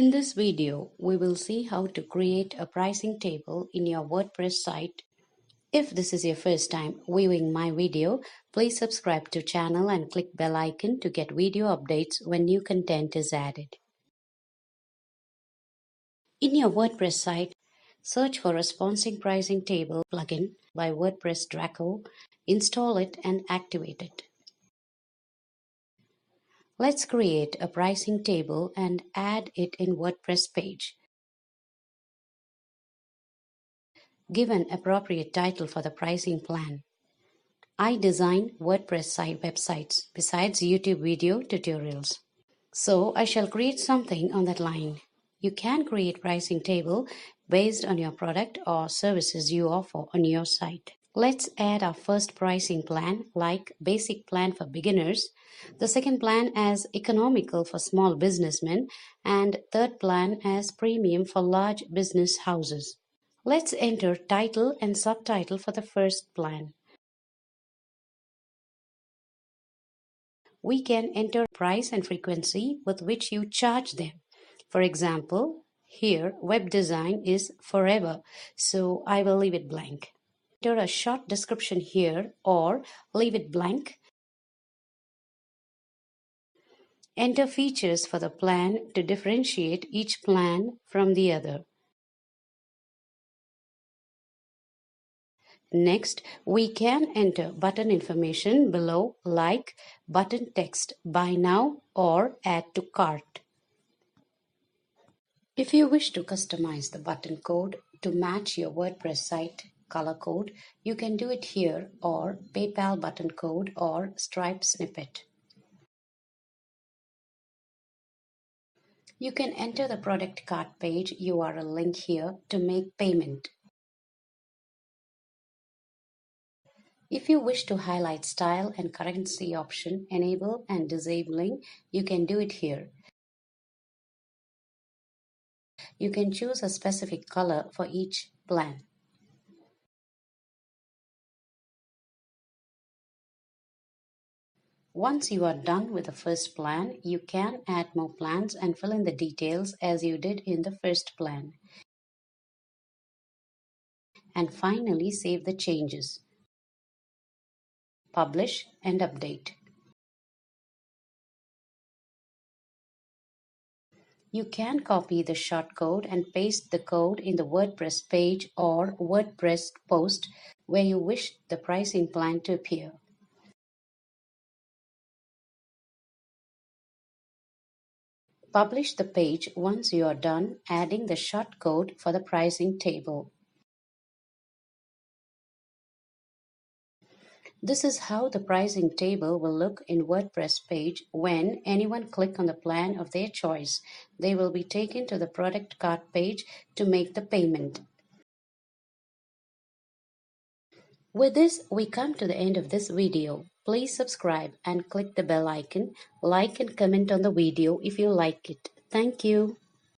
In this video, we will see how to create a pricing table in your WordPress site. If this is your first time viewing my video, please subscribe to channel and click bell icon to get video updates when new content is added. In your WordPress site, search for Responsive Pricing Table plugin by WordPress Draco, install it and activate it. Let's create a pricing table and add it in WordPress page. Give an appropriate title for the pricing plan. I design WordPress site websites besides YouTube video tutorials. So I shall create something on that line. You can create pricing table based on your product or services you offer on your site. Let's add our first pricing plan like basic plan for beginners, the second plan as economical for small businessmen, and third plan as premium for large business houses. Let's enter title and subtitle for the first plan. We can enter price and frequency with which you charge them. For example, here web design is forever, so I will leave it blank. Enter a short description here or leave it blank. Enter features for the plan to differentiate each plan from the other. Next, we can enter button information below like button text buy now or add to cart. If you wish to customize the button code to match your WordPress site color code, you can do it here or PayPal button code or Stripe snippet. You can enter the product cart page URL link here to make payment. If you wish to highlight style and currency option enable and disabling, you can do it here. You can choose a specific color for each plan. Once you are done with the first plan, you can add more plans and fill in the details as you did in the first plan. And finally, save the changes. Publish and update. You can copy the shortcode and paste the code in the WordPress page or WordPress post where you wish the pricing plan to appear. Publish the page once you are done adding the shortcode for the pricing table. This is how the pricing table will look in WordPress page when anyone click on the plan of their choice. They will be taken to the product cart page to make the payment. With this, we come to the end of this video. Please subscribe and click the bell icon, like and comment on the video if you like it. Thank you.